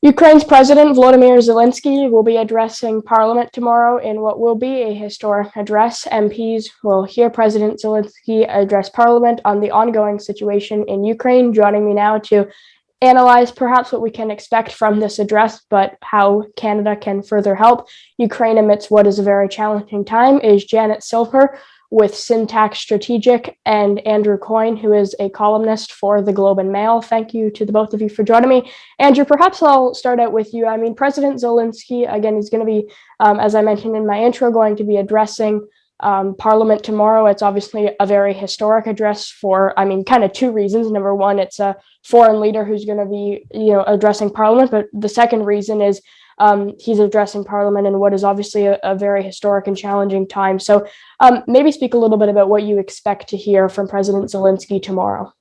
Ukraine's President Volodymyr Zelensky will be addressing Parliament tomorrow in what will be a historic address. MPs will hear President Zelensky address Parliament on the ongoing situation in Ukraine. Joining me now to analyze perhaps what we can expect from this address, but how Canada can further help Ukraine amidst what is a very challenging time is Janet Silver with Syntax Strategic and Andrew Coyne, who is a columnist for the Globe and Mail. Thank you to the both of you for joining me. Andrew, perhaps I'll start out with you. I mean, President Zelensky, again, he's going to be, as I mentioned in my intro, going to be addressing Parliament tomorrow. It's obviously a very historic address for, kind of two reasons. Number one, it's a foreign leader who's going to be, addressing Parliament. But the second reason is he's addressing Parliament in what is obviously a very historic and challenging time. So maybe speak a little bit about what you expect to hear from President Zelensky tomorrow.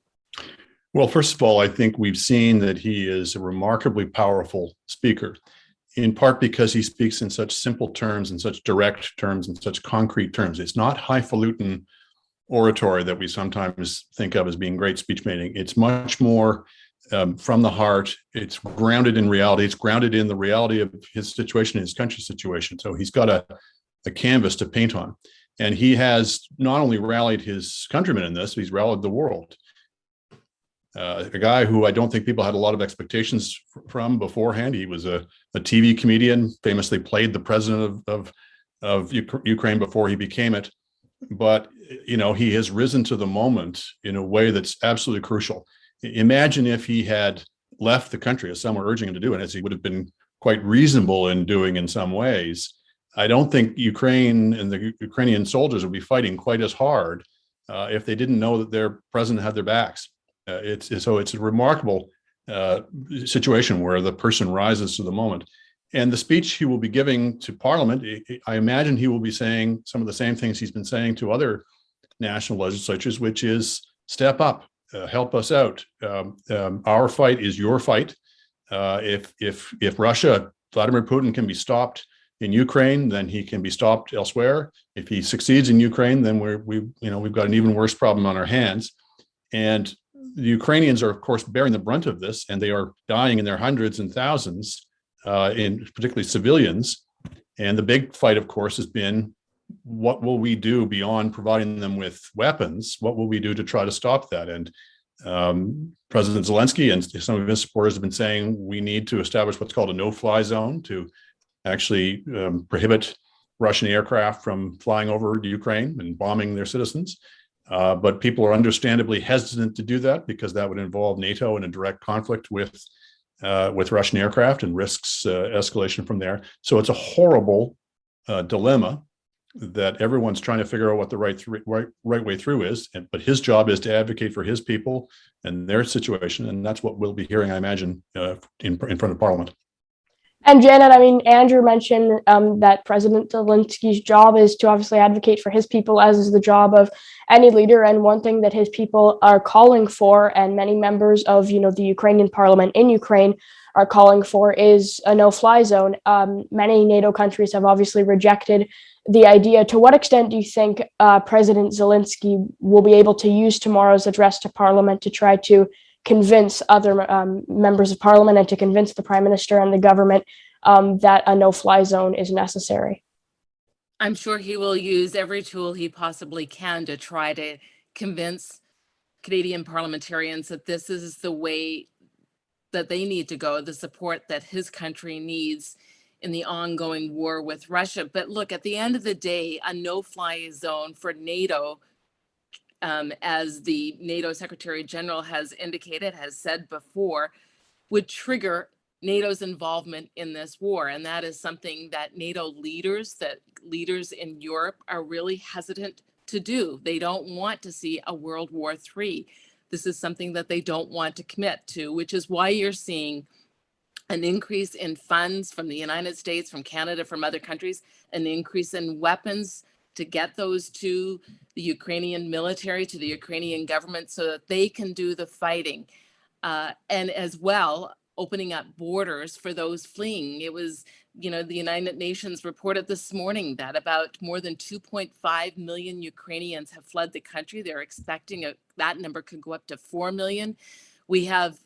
Well, first of all, I think we've seen that he is a remarkably powerful speaker, in part because he speaks in such simple terms, in such direct terms, in such concrete terms. It's not highfalutin oratory that we sometimes think of as being great speech making. It's much more from the heart. It's grounded in reality. It's grounded in the reality of his situation, his country's situation. So he's got a canvas to paint on. And he has not only rallied his countrymen in this, he's rallied the world. A guy who I don't think people had a lot of expectations from beforehand. He was a TV comedian, famously played the president of Ukraine before he became it. But, he has risen to the moment in a way that's absolutely crucial. Imagine if he had left the country, as some were urging him to do, and as he would have been quite reasonable in doing in some ways. I don't think Ukraine and the Ukrainian soldiers would be fighting quite as hard if they didn't know that their president had their backs. It's a remarkable situation where the person rises to the moment. And the speech he will be giving to Parliament, I imagine he will be saying some of the same things he's been saying to other national legislatures, which is step up, help us out. Our fight is your fight. If Russia, Vladimir Putin can be stopped in Ukraine, then he can be stopped elsewhere. If he succeeds in Ukraine, then we've got an even worse problem on our hands. And the Ukrainians are, of course, bearing the brunt of this, and they are dying in their hundreds and thousands, in particularly civilians. And the big fight, of course, has been, what will we do beyond providing them with weapons? What will we do to try to stop that? And President Zelensky and some of his supporters have been saying we need to establish what's called a no-fly zone to actually prohibit Russian aircraft from flying over Ukraine and bombing their citizens. But people are understandably hesitant to do that because that would involve NATO in a direct conflict with Russian aircraft and risks escalation from there. So it's a horrible dilemma that everyone's trying to figure out what the right way through is. But his job is to advocate for his people and their situation, and that's what we'll be hearing, I imagine, in front of Parliament. And Janet, Andrew mentioned that President Zelensky's job is to obviously advocate for his people, as is the job of any leader. And one thing that his people are calling for, and many members of, the Ukrainian parliament in Ukraine are calling for, is a no-fly zone. Many NATO countries have obviously rejected the idea. To what extent do you think President Zelensky will be able to use tomorrow's address to Parliament to try to convince other members of Parliament and to convince the Prime Minister and the government that a no-fly zone is necessary? I'm sure he will use every tool he possibly can to try to convince Canadian parliamentarians that this is the way that they need to go, the support that his country needs in the ongoing war with Russia. But look, at the end of the day, a no-fly zone for NATO, as the NATO Secretary General has indicated, has said before, would trigger NATO's involvement in this war. And that is something that NATO leaders in Europe are really hesitant to do. They don't want to see a World War III. This is something that they don't want to commit to, which is why you're seeing an increase in funds from the United States, from Canada, from other countries, an increase in weapons to get those to the Ukrainian military, to the Ukrainian government, so that they can do the fighting. And as well, opening up borders for those fleeing. It was, the United Nations reported this morning that about more than 2.5 million Ukrainians have fled the country. They're expecting that number could go up to 4 million. We have,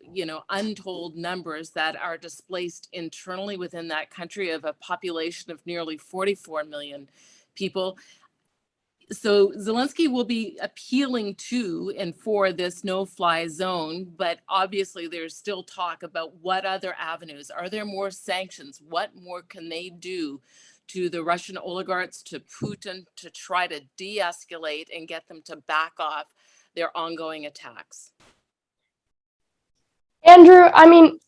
untold numbers that are displaced internally within that country of a population of nearly 44 million people. So Zelensky will be appealing to and for this no-fly zone, but obviously there's still talk about what other avenues. Are there more sanctions? What more can they do to the Russian oligarchs, to Putin, to try to de-escalate and get them to back off their ongoing attacks? Andrew, I mean,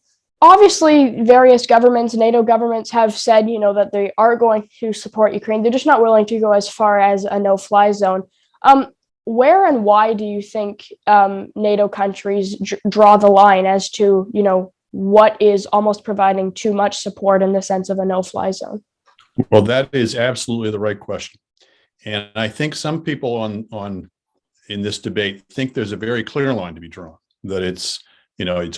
obviously, various governments, NATO governments, have said, that they are going to support Ukraine. They're just not willing to go as far as a no-fly zone. Where and why do you think NATO countries draw the line as to, what is almost providing too much support in the sense of a no-fly zone? Well, that is absolutely the right question. And I think some people in this debate think there's a very clear line to be drawn, that it's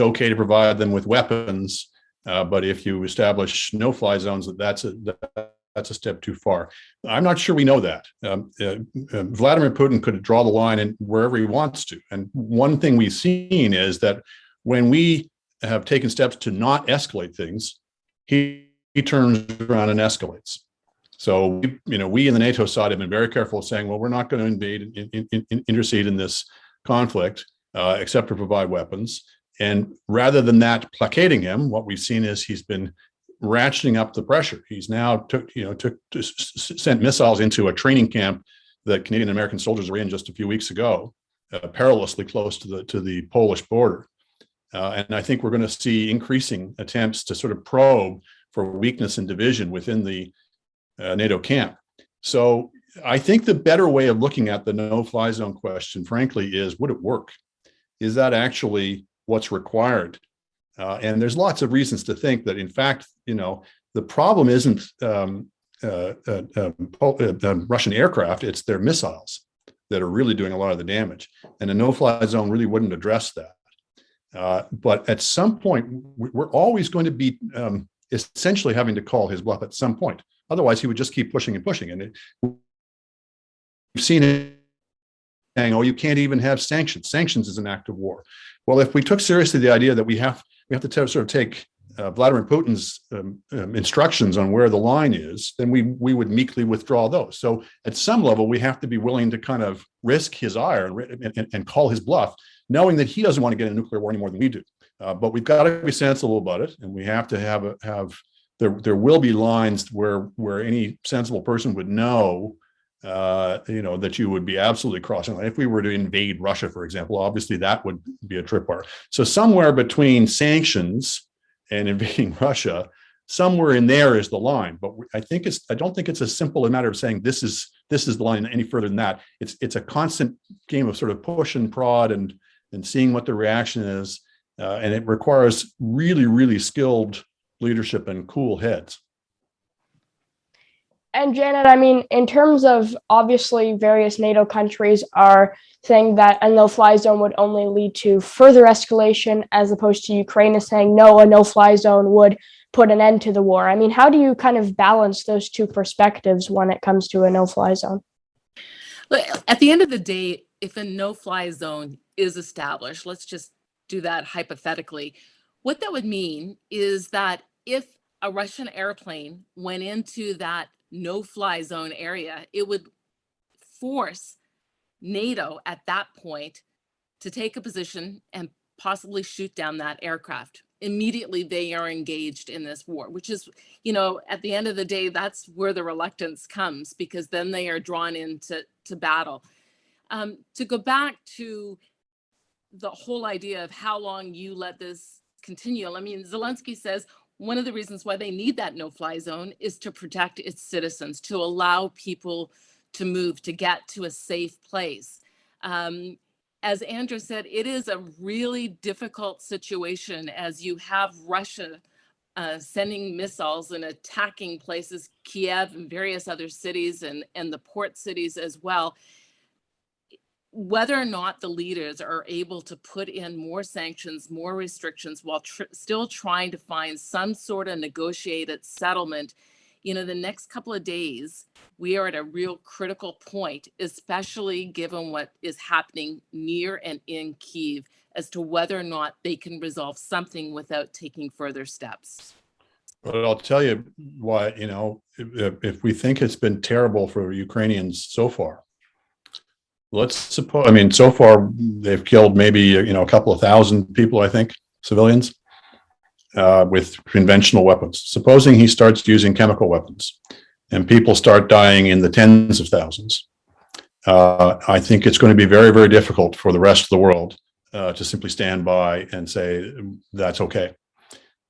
okay to provide them with weapons, but if you establish no-fly zones, that's a step too far. I'm not sure we know that. Vladimir Putin could draw the line in wherever he wants to. And one thing we've seen is that when we have taken steps to not escalate things, he turns around and escalates. So, we in the NATO side have been very careful of saying, well, we're not going to invade, intercede in this conflict, except to provide weapons. And rather than that placating him, what we've seen is he's been ratcheting up the pressure. He's now sent missiles into a training camp that Canadian and American soldiers were in just a few weeks ago, perilously close to the Polish border. And I think we're going to see increasing attempts to sort of probe for weakness and division within the NATO camp. So I think the better way of looking at the no-fly zone question, frankly, is, would it work? Is that actually what's required? And there's lots of reasons to think that, in fact, the problem isn't Russian aircraft, it's their missiles that are really doing a lot of the damage. And a no-fly zone really wouldn't address that. But at some point, we're always going to be essentially having to call his bluff at some point. Otherwise, he would just keep pushing and pushing. And we've seen it saying, oh, you can't even have sanctions. Sanctions is an act of war. Well, if we took seriously the idea that we have to sort of take Vladimir Putin's instructions on where the line is, then we would meekly withdraw those. So at some level, we have to be willing to kind of risk his ire and call his bluff, knowing that he doesn't want to get a nuclear war any more than we do. But we've got to be sensible about it, and we have to have there will be lines where any sensible person would know, that you would be absolutely crossing. If we were to invade Russia, for example, obviously that would be a tripwire. So somewhere between sanctions and invading Russia, somewhere in there is the line. But I don't think it's as simple a matter of saying this is the line any further than that. It's a constant game of sort of push and prod and seeing what the reaction is, and it requires really, really skilled leadership and cool heads. And Janet, I mean, in terms of, obviously, various NATO countries are saying that a no-fly zone would only lead to further escalation, as opposed to Ukraine is saying, no, a no-fly zone would put an end to the war. I mean, how do you kind of balance those two perspectives when it comes to a no-fly zone? At the end of the day, if a no-fly zone is established, let's just do that hypothetically, what that would mean is that if a Russian airplane went into that no-fly zone area, it would force NATO at that point to take a position and possibly shoot down that aircraft. Immediately they are engaged in this war, which is, at the end of the day, that's where the reluctance comes, because then they are drawn into battle. To go back to the whole idea of how long you let this continue, I mean, Zelensky says one of the reasons why they need that no-fly zone is to protect its citizens, to allow people to move, to get to a safe place. As Andrew said, it is a really difficult situation as you have Russia sending missiles and attacking places, Kiev and various other cities and the port cities as well. Whether or not the leaders are able to put in more sanctions, more restrictions, while still trying to find some sort of negotiated settlement, the next couple of days, we are at a real critical point, especially given what is happening near and in Kyiv, as to whether or not they can resolve something without taking further steps. But I'll tell you why, if we think it's been terrible for Ukrainians so far, let's suppose, so far they've killed maybe, a couple of thousand people, I think, civilians, with conventional weapons. Supposing he starts using chemical weapons and people start dying in the tens of thousands, I think it's going to be very, very difficult for the rest of the world to simply stand by and say that's okay.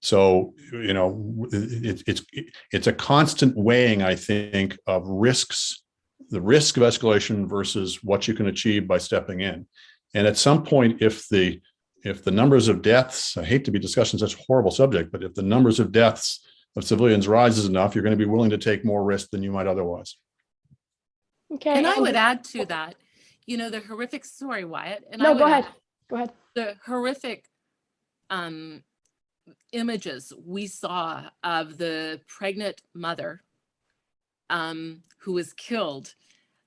So, it's a constant weighing, I think, of risks, the risk of escalation versus what you can achieve by stepping in. And at some point, if the numbers of deaths, I hate to be discussing such a horrible subject, but if the numbers of deaths of civilians rises enough, you're going to be willing to take more risk than you might otherwise. Okay. And I would add to that, the horrific story, Wyatt. And no, go ahead. Go ahead. The horrific images we saw of the pregnant mother who was killed,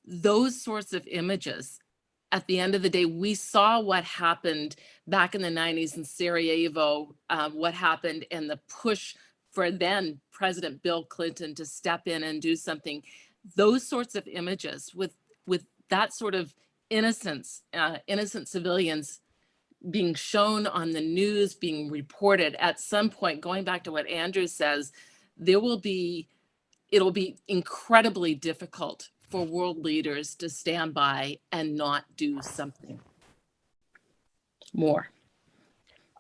those sorts of images, at the end of the day, we saw what happened back in the 90s in Sarajevo, what happened, and the push for then President Bill Clinton to step in and do something. Those sorts of images with that sort of innocent civilians being shown on the news, being reported, at some point, going back to what Andrew says, it'll be incredibly difficult for world leaders to stand by and not do something more.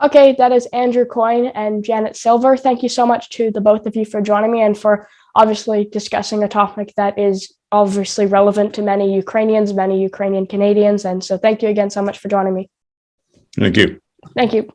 Okay, that is Andrew Coyne and Janet Silver. Thank you so much to the both of you for joining me and for obviously discussing a topic that is obviously relevant to many Ukrainians, many Ukrainian Canadians. And so thank you again so much for joining me. Thank you. Thank you.